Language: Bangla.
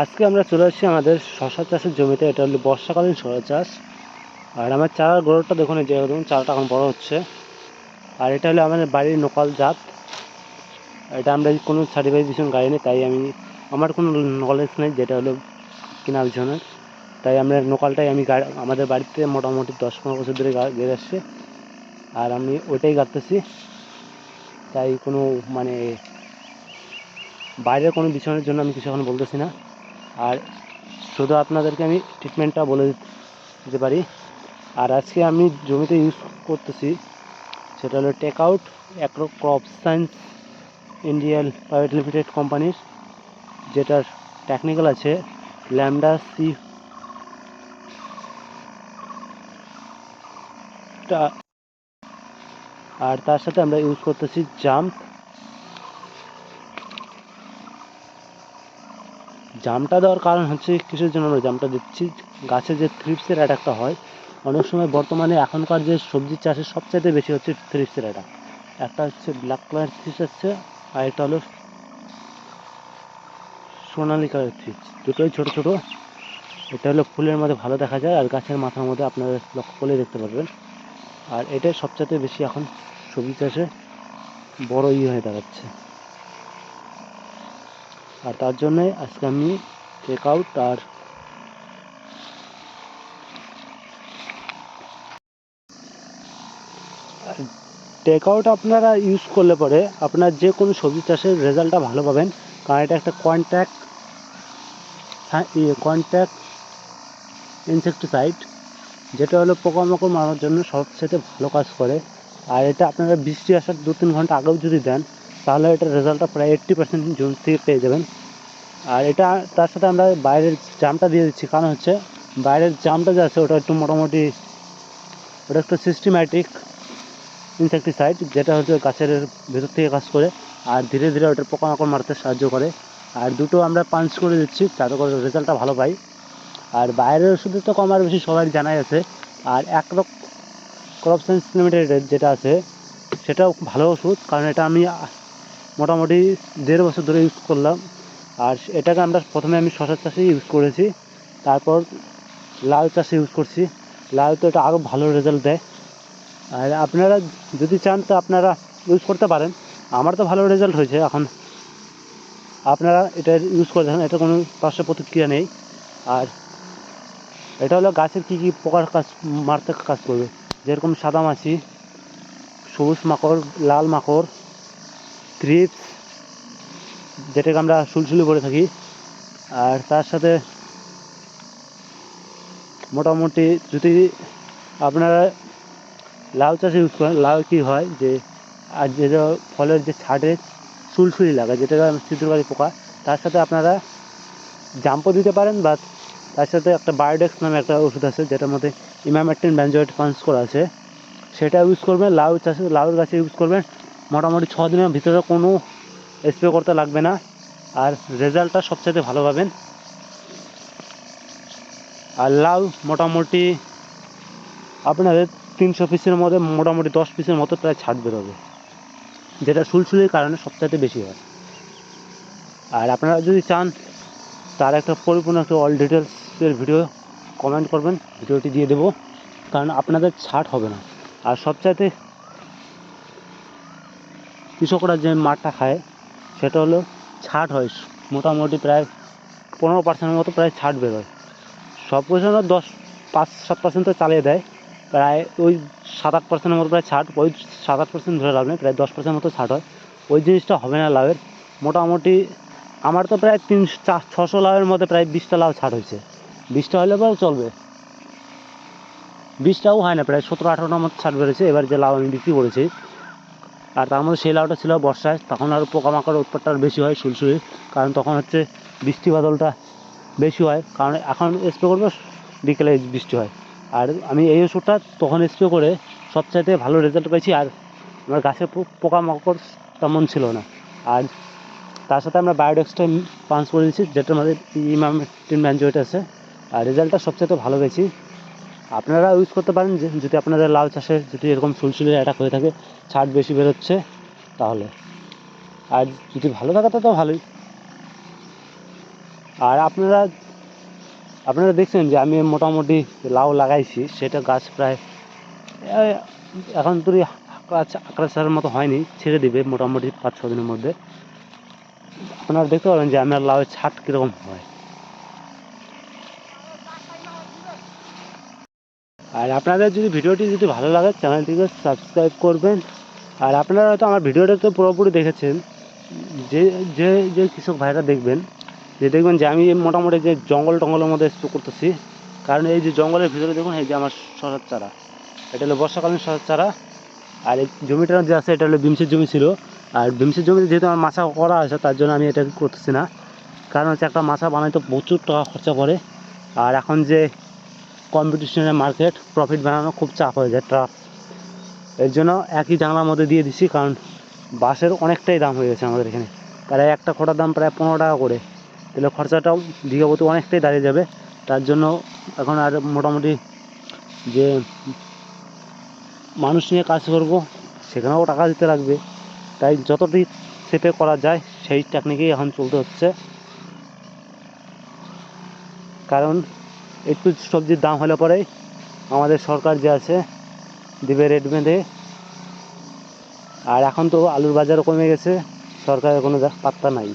আজকে আমরা চলে আসছি আমাদের শশা চাষের জমিতে। এটা হলো বর্ষাকালীন শশা চাষ। আর আমার চারার গ্রোথটা দেখুন, যে ধরুন চারাটা এখন বড় হচ্ছে। আর এটা হলো আমাদের বাড়ির লোকাল জাত। এটা আমরা কোনো সার্টিফিকেশন গাড়িনি, তাই আমার কোনো নলেজ নেই যেটা হলো কিনা পিছনের। তাই আমরা লোকালটাই আমাদের বাড়িতে মোটামুটি 10-15 বছর ধরে গেড়ে আসছে। আর আমি ওইটাই গাড়তেছি, তাই কোনো বাইরের কোনো বিষয়ের জন্য আমি কিছু এখন বলতেছি না। আর শুধু আপনাদেরকে আমি ট্রিটমেন্টটা বলে দিতে পারি। আর আজকে আমি জমিতে ইউজ করতেছি সেটা হলো take out agro crop science Indian private limited কোম্পানির, যেটার টেকনিক্যাল আছে ল্যামডা সি আর তার সাথে আমরা ইউজ করতেছি জামটা দেওয়ার কারণ হচ্ছে কিসের জন্য আমরা জামটা দিচ্ছি। গাছে যে থ্রিপসের অ্যাটাকটা হয় অনেক সময়, বর্তমানে এখনকার যে সবজি চাষের সবচাইতে বেশি হচ্ছে থ্রিপসের অ্যাটাক। একটা হচ্ছে ব্ল্যাক কালার থ্রিপস আছে, আর একটা হলো সোনালি কালার থ্রিপস। দুটোই ছোট ছোট। এটা হলো ফুলের মধ্যে ভালো দেখা যায়, আর গাছের মাথার মধ্যে আপনারা লক্ষ্য করলে দেখতে পারবেন। আর এটাই সবচাইতে বেশি এখন সবজি চাষে বড় হয়ে দাঁড়াচ্ছে। আর তার জন্যে আজকে আমি টেক আউট আর টেক আউট আপনারা ইউজ করলে পরে আপনার যে কোনো সবজি চাষের রেজাল্টটা ভালো পাবেন। কারণ এটা একটা কন্ট্যাক্ট ইনসেকটিসাইড, যেটা হলো পোকামাকড় মারার জন্য সবচেয়ে ভালো কাজ করে। আর এটা আপনারা বৃষ্টি আসার 2-3 ঘন্টা আগেও যদি দেন, তাহলে এটার রেজাল্টটা প্রায় 80% জমি থেকে পেয়ে যাবেন। আর এটা তার সাথে আমরা বাইরের জামটা দিয়ে দিচ্ছি, কারণ হচ্ছে বাইরের জামটা যে আছে ওটা একটু মোটামুটি ওটা একটু সিস্টেম্যাটিক ইনসেকটিসাইড, যেটা হচ্ছে গাছের ভেতর থেকে কাজ করে আর ধীরে ধীরে ওটার পোকামাকড় মারতে সাহায্য করে। আর দুটো আমরা পাঞ্চ করে দিচ্ছি যাতে করে রেজাল্টটা ভালো পাই। আর বাইরের ওষুধের তো কম আর বেশি সবাই জানাই আছে। আর ক্রপ সায়েন্স লিমিটেডের যেটা আছে সেটাও ভালো ওষুধ, কারণ এটা আমি মোটামুটি 1.5 বছর ধরে ইউজ করলাম। আর এটাকে প্রথমে আমি শশার চাষে ইউজ করেছি, তারপর লাউ চাষে ইউজ করছি। লাউ তো এটা আরও ভালো রেজাল্ট দেয়। আর আপনারা যদি চান তো আপনারা ইউজ করতে পারেন। আমার তো ভালো রেজাল্ট হয়েছে। এখন আপনারা এটা ইউজ করে দেখেন, এটা কোনো পার্শ্ব প্রতিক্রিয়া নেই। আর এটা হলো গাছের কী কী পোকার মারতে কাজ করবে, যেরকম সাদামাছি, সবুজ মাকড়, লাল মাকড়, থ্রিপস, যেটাকে আমরা সুলসুলি বলে থাকি। আর তার সাথে মোটামুটি যদি আপনারা লাউ চাষে ইউজ করেন, লাউ কী হয় যে আর যেটা ফলের যে ছাড়ে সুলসুলি লাগা, যেটা ছিদ্রকারী পোকা, তার সাথে আপনারা জাম্পও দিতে পারেন। বা তার সাথে একটা বায়োডেক্স নামে একটা ওষুধ আছে যেটার মধ্যে ইমামেকটিন বেনজয়েড পাঞ্চ করা আছে, সেটা ইউজ করবেন। লাউ গাছে ইউজ করবেন। মোটামুটি 6 দিনের ভিতরে কোনো স্প্রে করতে লাগবে না, আর রেজাল্টটা সবচেয়ে ভালো পাবেন। আর লাউ মোটামুটি আপনাদের 300 পিসের মধ্যে মোটামুটি 10 পিসের মতো প্রায় ছাড় বেরোবে, যেটা সুলসুলির কারণে সবচাইতে বেশি হয়। আর আপনারা যদি চান তার একটা পরিপূর্ণ একটা অল ডিটেলসের ভিডিও কমেন্ট করবেন, ভিডিওটি দিয়ে দেবো, কারণ আপনাদের ছাড় হবে না। আর সবচাইতে কৃষকরা যে মাঠটা খায় সেটা হলো ছাট হয়, মোটামুটি প্রায় 15% মতো প্রায় ছাট বেরোয়। সব কিছু না 5-7% তো চালিয়ে দেয়, প্রায় ওই 7-8% মতো প্রায় ছাট, ওই 7-8% ধরে লাভ নেই, প্রায় 10% মতো ছাট হয়। ওই জিনিসটা হবে না লাউয়ের। মোটামুটি আমার তো প্রায় 300-600 লাউয়ের মধ্যে প্রায় 20টা লাউ ছাট হয়েছে। 20টা হলে পরেও চলবে, 20টাও হয় না, প্রায় 17-18টার মতো ছাট বেরোছে এবার যে লাউ আমি বিক্রি করেছি। আর তার মধ্যে সেই লাউটা ছিল বর্ষায়, তখন আরও পোকামাকড়ের উৎপাতটা বেশি হয় সুলসুলির, কারণ তখন হচ্ছে বৃষ্টি বাদলটা বেশি হয়। কারণ এখন স্প্রে করবো বিকেলে বৃষ্টি হয়। আর আমি এই ওষুধটা তখন স্প্রে করে সবচাইতে ভালো রেজাল্ট পেয়েছি। আর আমার গাছের পোকামাকড় তেমন ছিল না। আর তার সাথে আমরা বায়োডেক্সটা পাঞ্চ করে দিচ্ছি, যেটার মধ্যে ইমামেকটিন বেনজয়েড আছে। আর রেজাল্টটা সবচেয়ে ভালো পেয়েছি। আপনারা ইউজ করতে পারেন যদি আপনাদের লাউ চাষে যদি এরকম সুলসুলির অ্যাটাক হয়ে থাকে, ছাট বেশি বেরোচ্ছে তাহলে। আর যদি ভালো থাকে তো ভালোই। আর আপনারা দেখছেন যে আমি মোটামুটি লাউ লাগাইছি, সেটা গাছ প্রায় এখন তো আঁকড়া মতো হয়নি, ছেড়ে দিবে মোটামুটি 5-6 দিনের মধ্যে। আপনারা দেখতে পাবেন যে আমার লাউয়ের ছাট কীরকম হয়। আর আপনাদের যদি ভিডিওটি যদি ভালো লাগে চ্যানেলটিকে সাবস্ক্রাইব করবেন। আর আপনারা হয়তো আমার ভিডিওটা তো পুরোপুরি দেখেছেন, যে যে যে কৃষক ভাইরা দেখবেন যে আমি মোটামুটি যে জঙ্গলের মধ্যে স্প্রে করতেছি, কারণ এই যে জঙ্গলের ভিতরে দেখুন এই যে আমার শশার চারা, এটা হলো বর্ষাকালীন শশার চারা। আর এই জমিটা যে আছে এটা হলো বিমসের জমি ছিল, আর বিমসের জমিতে যেহেতু আমার মাছা করা আছে তার জন্য আমি এটা করতেছি না, কারণ হচ্ছে একটা মাছা বানাইতে প্রচুর টাকা খরচা পড়ে। আর এখন যে কম্পিটিশনের মার্কেট, প্রফিট বানানো খুব চাপ হয়ে যায় ট্রাক, এর জন্য একই জানলার মধ্যে দিয়ে দিচ্ছি, কারণ বাঁশের অনেকটাই দাম হয়ে গেছে আমাদের এখানে, প্রায় একটা খোটার দাম প্রায় 15 টাকা করে, তাহলে খরচাটাও বিঘা প্রতি অনেকটাই দাঁড়িয়ে যাবে। তার জন্য এখন আর মোটামুটি যে মানুষ নিয়ে কাজ করব সেখানেও টাকা দিতে লাগবে, তাই যতটি সেপে করা যায় সেই টেকনিকেই এখন চলতে হচ্ছে। কারণ একটু সবজির দাম হলে পরেই আমাদের সরকার যে আছে দিবে রেট বেঁধে। আর এখন তো আলুর বাজারও কমে গেছে, সরকারের কোনো পাত্তা নাই।